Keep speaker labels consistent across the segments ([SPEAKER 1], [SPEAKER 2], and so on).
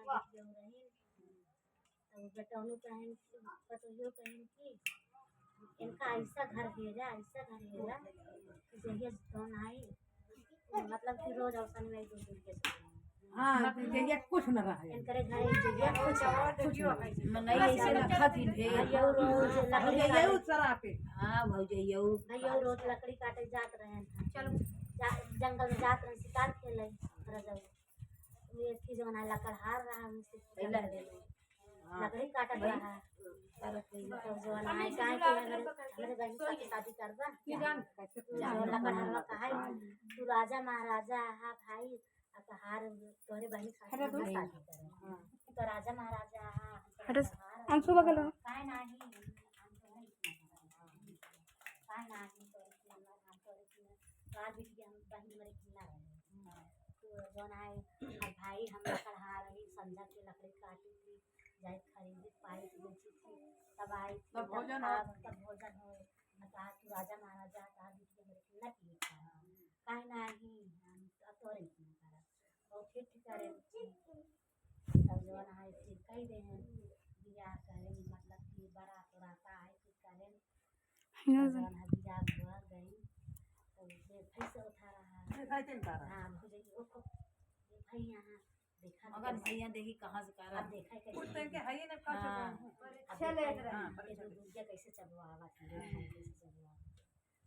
[SPEAKER 1] तो बेटौनु कहन की पतोहियो कहन की इनका ऐसा घर भेजा कि जहिया जौन आई मतलब कि रोज अवसन में दूर दूर के
[SPEAKER 2] हां जहिया कुछ न रहे
[SPEAKER 1] इनकरे घर जहिया कुछ
[SPEAKER 2] नहीं ऐसे रखा थी
[SPEAKER 1] भैया रोज लकड़ी
[SPEAKER 2] ये सरा पे
[SPEAKER 1] हां भैया रोज लकड़ी काटे जात रहे चलो जंगल में जात रहे शिकार खेले रजब ये की जौन है लकड़हार रहा मुझसे लकड़ी काटत रहा तो जौन है काहे के मेरे बहन की शादी करबा लकड़हार कहा तू राजा महाराजा हा भाई हार तोरे बहन शादी करे तो राजा महाराजा हा
[SPEAKER 3] अंशु बगल
[SPEAKER 1] काहे नाही बाहर बिटिया बहन मरे खिला तो जौन है भाई हम लकड़हार रही संध्या की लकड़ी काटी थी जाए खरीदी पाई बेची थी तब आई तब भोजन हो कहा तू राजा महाराजा कहा बिटिया मरे खिला की काहे नाही तोरे करा बहुत ठीक करे तब जौन है फिर कह दे बियाह करे मतलब कि बड़ा तोराता है फिर करे जौन है बियाह हुआ गई तो उसे फिर से उठा रहा हाँ मुझे वो भाई यहाँ देखा
[SPEAKER 2] मगर भैया देखी कहां से करा
[SPEAKER 1] अब देखा
[SPEAKER 2] कुछ के है ना का
[SPEAKER 1] चले ये दूसरा कैसे चबवावा कैसे चबवावा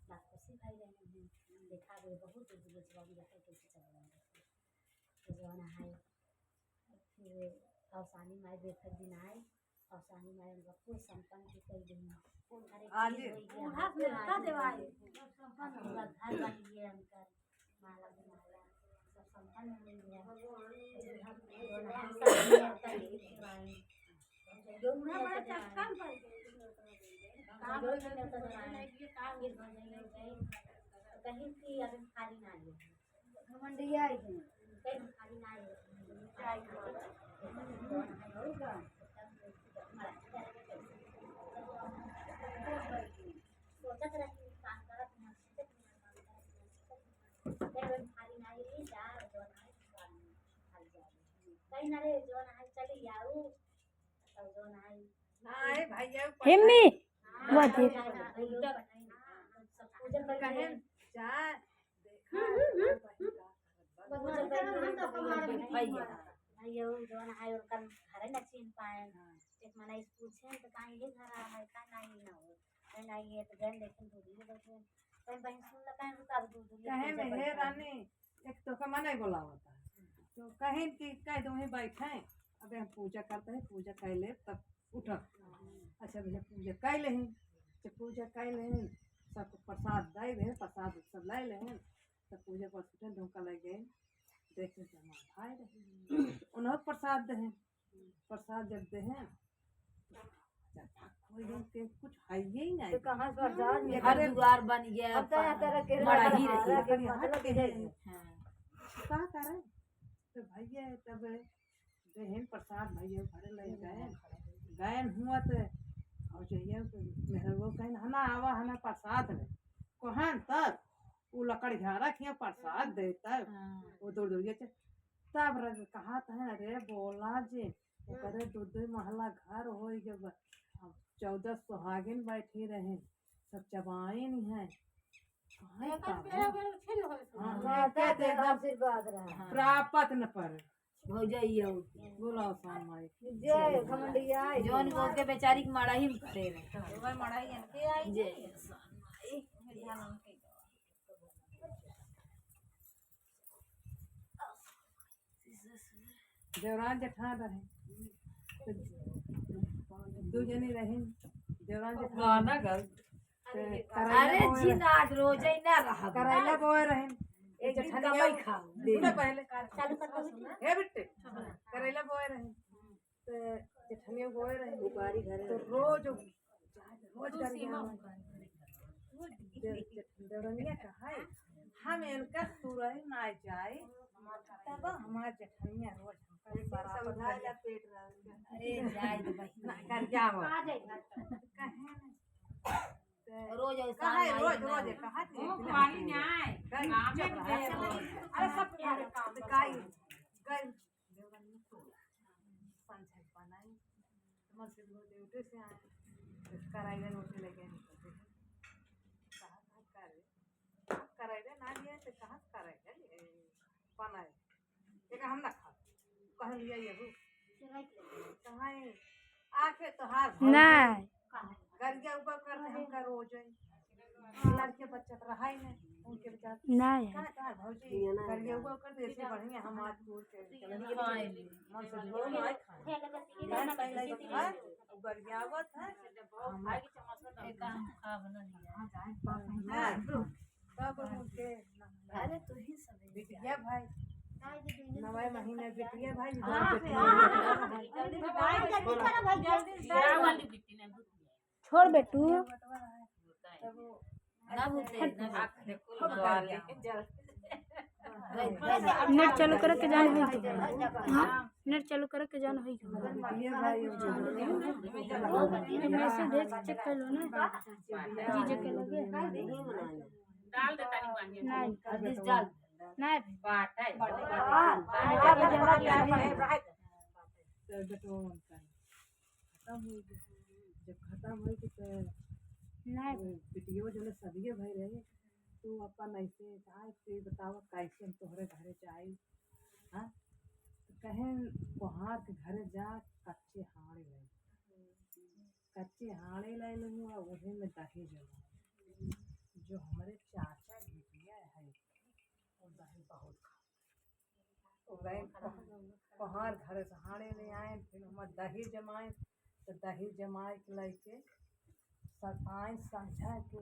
[SPEAKER 1] बात को सिखाई रहे हैं देखा गए बहुत दूर चबवावी देखा कैसे चबवावा तो जौन है फिर औसानी माई देखत दिन आए औसानी माई उनका कोई संपन्न की कोई दिन
[SPEAKER 2] आज
[SPEAKER 1] हाथ में का देवाई पूरा घर बन गया उनका माला सब संपन्न मिल गया कहीं की अभी खाली ना है मंडिया कहीं खाली ना है सोचत रही काम करत खाली ना रही जा जौन है खाली जा कहीं ना रे जौन है चली आऊ तब जौन है
[SPEAKER 2] नहीं भैया
[SPEAKER 3] हिम्मी
[SPEAKER 1] बात सब पूजन कर
[SPEAKER 2] कहे जा
[SPEAKER 1] भैया जौन है उनका घर न छीन पाए एक मना पूछे तो कहीं ये घर है का नहीं ना हो नहीं है तो गन लेकिन दूरी बैठे कहीं बहन सुन ल कहीं रुका दूरी
[SPEAKER 2] कहे में हे रानी एक तो का मना बोला होता तो कहीं कि कह दो ही बैठे अब हम पूजा करते हैं पूजा कर ले तब उठ अच्छा भैया पूजा कर ले जब पूजा कर ले सब प्रसाद दे दे प्रसाद सब ले ले तब पूजा पर उठे ढोका लग गए देखे जमा भाई रहे उन्होंने प्रसाद दे प्रसाद जब दे हैं कोई दिन के कुछ है ही नहीं
[SPEAKER 1] तो कहां से प्रसाद
[SPEAKER 2] घर द्वार बन गया
[SPEAKER 1] अब तो तरह के
[SPEAKER 2] मड़ाही रही
[SPEAKER 1] मतलब है
[SPEAKER 2] क्या करे तो भैया तब देहन प्रसाद भैया घर ले गए हुआ तो और जइया तो मेरे वो कहीं हना आवा हना प्रसाद ले कोहन तब वो लकड़ झारा किया प्रसाद देता वो दूर दूर के तब कहा था अरे बोला जे करे दूध महला घर हो गए 14 सुहागिन बैठी रहे सब चबाए नहीं है प्राप्त न पर हो जाइयो बोला माई
[SPEAKER 1] जय घमंडिया
[SPEAKER 2] जोन गो के बेचारी की मड़ाही में करे रहे मड़ाही इनके आई जय माई देवरान जेठान रहे दो जने रहे देवरान जेठान अरे जिन आज रोज ही ना रहा करेला बोए रहे एक जेठान कमाई खाओ सुनो पहले
[SPEAKER 1] चालू कर सुना
[SPEAKER 2] हे बेटे करेला बोए रहे तो जेठानिया बोए रहे बुकारी घर तो रोज करिया देवरानिया कहा हम इनका सुरई ना जाए तब हमार जेठानिया रोज समझाया पेट अरे जाए दे भाई कर जाओ आ जाए कहे रोज रोज कहा पानी नहीं आए अरे सब काम काई गई संझा बनाई मन से ड्यूटी से आए कराई रोटी लेके निकलते कहाँ करे कराइले ना लिए तो कहाँ कराइले बनाए एक हम ना खा कह लिया ये कहाँ आके तो हार
[SPEAKER 3] नहीं
[SPEAKER 2] गरिया ऊपर करते हमका रोज लड़के बच्चा तो रहा ही नहीं उनके बेचारे
[SPEAKER 3] नहीं
[SPEAKER 2] कहाँ कहाँ भौजी गरिया ऊपर कर दे ऐसे बढ़िया हम आज दूर के मन से ढोल नहीं खाए गरियावत है तब उनके
[SPEAKER 1] अरे तू ही सब
[SPEAKER 2] बिटिया भाई नवाई महीने बिटिया भाई
[SPEAKER 3] छोड़ बेटू नेट चालू करे के जान होई तो नेट चालू करे के जान होई मैसेज देख चेक कर लो ना जीजे के लगे
[SPEAKER 4] डाल दे तानी पानी
[SPEAKER 3] नहीं
[SPEAKER 1] डाल
[SPEAKER 3] नहीं
[SPEAKER 4] बाटा
[SPEAKER 2] जब खत्म हुई तो
[SPEAKER 3] नहीं
[SPEAKER 2] वीडियो जो है सभी भाई रहे तू अपन ऐसे आए तो बताओ कैसे हम तोहरे घरे जाए हाँ तो कहें कुहार के घरे जा कच्चे हाड़े ले लूँ और वही में दही जमा जो हमारे चाचा बिटिया है वो दही बहुत खा तो गए कुहार घरे से हाड़े ले आए फिर हमारे दही जमाए तो दही जमाए के लेके आए समझा के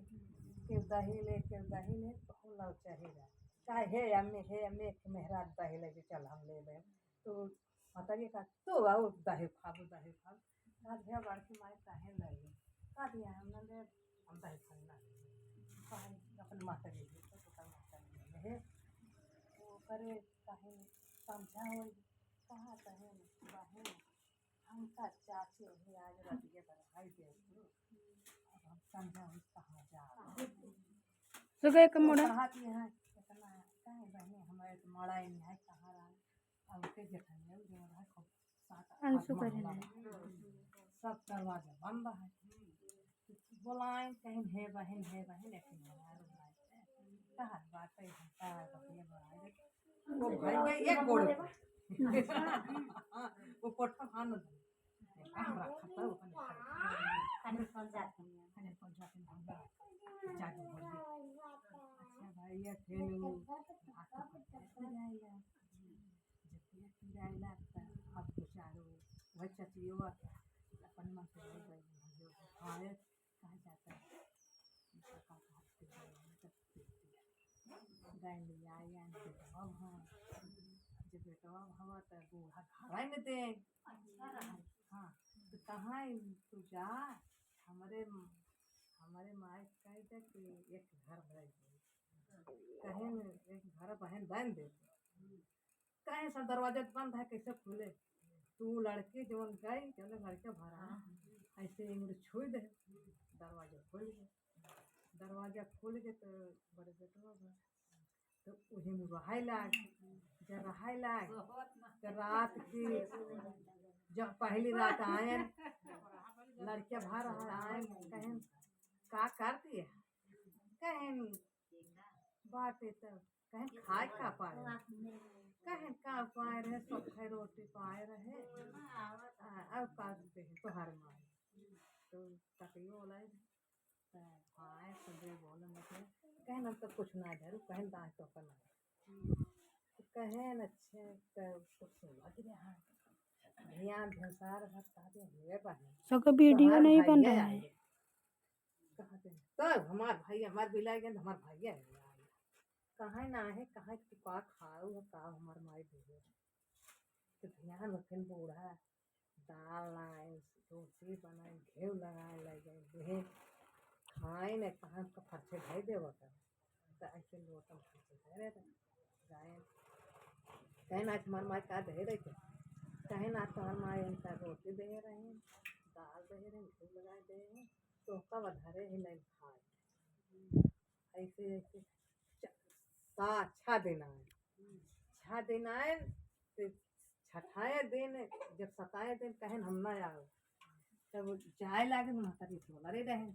[SPEAKER 2] दही ले बहुत लव चाहिए चाहे हे अम्मी मेहरा दही लेके चल हम ले लें तो मतलब का तो आओ दही खाबो का भैया बड़की माई कहे लगे का दिया हमने ले हम दही खाना अपन माता जी तो माता जी वो करे कहे समझा हो कहाँ कहे बहन हमका चाची ही आज रतिया पर भाई दे हम समझा हो कहाँ जा
[SPEAKER 3] सुबह का मोड़ा
[SPEAKER 2] कहाँ की है कितना कहे बहने हमारे तो मड़ा ही नहीं है कहाँ रहा अब के जखन है जो रहा खूब
[SPEAKER 3] अंशु करे ना
[SPEAKER 2] सब दरवाजा बंद है बुलाए कहीं हे बहन एक कहाँ बात है हमका रतिया बुलाए वो भाई एक गोड़ वो कोठा खान हमरा खाता
[SPEAKER 1] खाने फोन जाते हैं
[SPEAKER 2] अच्छा भाई ये खेल जाएगा अब बेचारो वह चचियो अपन मन से आए कहाँ जाता है गाय ले आए बेटवा हाँ जब बेटवा हवा तो बूढ़ा घर में दे हाँ तो कहाँ तू जा हमारे माए कह दे कि एक घर भेज कहें एक घर बहन बन दे कहें सब दरवाजा बंद है कैसे खुले तू लड़के जवन गई चलो लड़के भरा ऐसे छोड़ दे दरवाजा खोल के तो बड़े बेटवा तो वही में रहाय लाग तो रात की जब पहली रात आए लड़के भर आए कहें का करती है कहें बाटे तो कहें खाए का पाए कहें का पाए रहे सब खाए रोटी पाए रहे अब का देते हैं तोहार माए तो तकियो लाए आए सबे बोले मतलब कहें हम तो कुछ ना धरू कहें दाँत तो करना कहें अच्छे कुछ लग रहा है भैया भंसार कहते हुए बने
[SPEAKER 3] सबका वीडियो नहीं बन रहा है
[SPEAKER 2] कहते तब हमार भाई हमार बिलाई गए हमार भैया है कहाँ ना है कहाँ का खाओ का हमार माई दे तो ध्यान रखें बूढ़ा दाल लाए रोटी बनाए घेव लगाए लगे दे खाए न कहाँ का फर्चे भाई देव तो ऐसे लोटम फर्चे दे रहे गाय कहीं ना हमार माई का दे रहे थे कहीं ना तुम्हार माई उनका रोटी दे रहे हैं दाल दे रहे हैं घेव लगाए दे रहे हैं तो कब अधरे ही नहीं खाए ऐसे ऐसे 6 दिन आए तो 6 छठाए दिन जब सताए दिन कहन हम ना आओ तब जाए लागे महतारी बोलरे रहे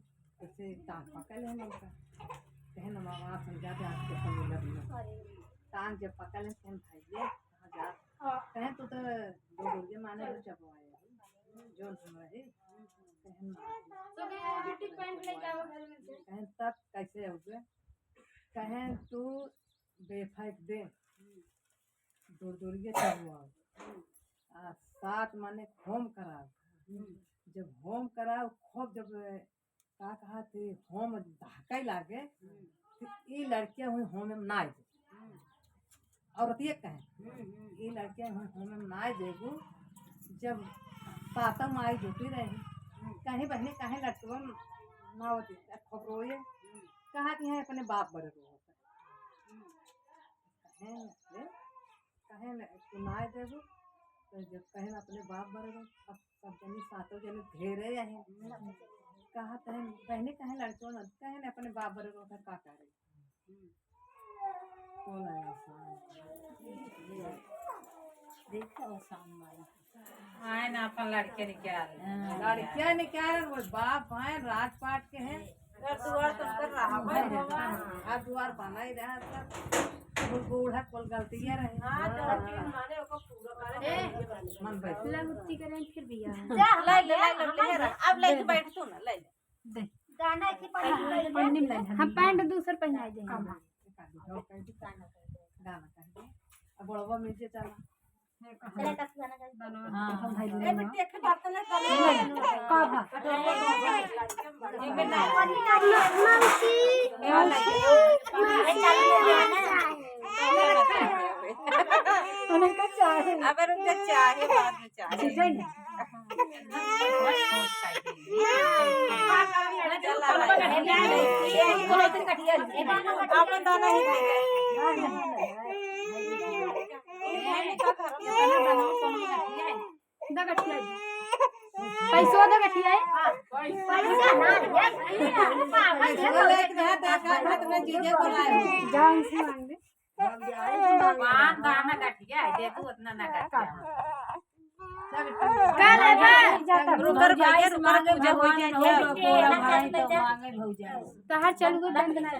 [SPEAKER 2] ऐसे टांग पकड़ है उनका कहन हम वहाँ समझा दे आपके संग लग टांग जब पकड़ है कहन भाई कहाँ जा कहन तू तो दो दुर्गे माने तो जब आए जोन सुन रहे कहन कहन तब कैसे होगे कहन तू बेफाक दे दूर दूरिये चल आओ 7 माने होम कराओ जब होम कराओ खूब जब का कहा थे होम धक्का लागे तो ये लड़कियां हुई होम में ना दे औरत ये कहे ये लड़कियां हुई होम में ना देगू जब सातम आई जुटी रही कहीं बहने कहीं लड़कों ना होती खूब रोए कहा कि है अपने बाप बड़े रो कहें सुनाए देगो तो जब कहें अपने बाप बड़े अब सब जनी सातों जने घेरे हैं कहा कहें बहने कहें लड़कों न कहें अपने बाप बड़े रो का करे कौन है
[SPEAKER 1] देखा वो सामने
[SPEAKER 4] आए ना अपन लड़के निकाल
[SPEAKER 2] लड़कियां निकाल वो बाप हैं राजपाट के हैं
[SPEAKER 4] दुआर तो कर रहा
[SPEAKER 2] द्वार बना ही रहा सब बूढ़ा कोल गलतियां रहे मन बैठ
[SPEAKER 3] लगती करें फिर भी
[SPEAKER 4] अब ले बैठ तू ना ले
[SPEAKER 3] दे
[SPEAKER 1] गाना की पढ़ाई
[SPEAKER 3] हम पैंट दूसर पहनाए दे
[SPEAKER 2] गाना कह अब बड़वा मिर्चे चला
[SPEAKER 1] चले का गाना का
[SPEAKER 2] हां भाई
[SPEAKER 4] ए बेटी एक बात ना कर
[SPEAKER 3] का भा उनका चाहे
[SPEAKER 4] अब उनका चाहे बाद में चाहे
[SPEAKER 3] पैसो दे गठिया जान से मांग दे
[SPEAKER 4] दाना कटिया दे तू उतना ना कटिया
[SPEAKER 3] कल
[SPEAKER 4] रुकर भाई रुकर जब हो जाए
[SPEAKER 3] तो हर चल गो बंद ना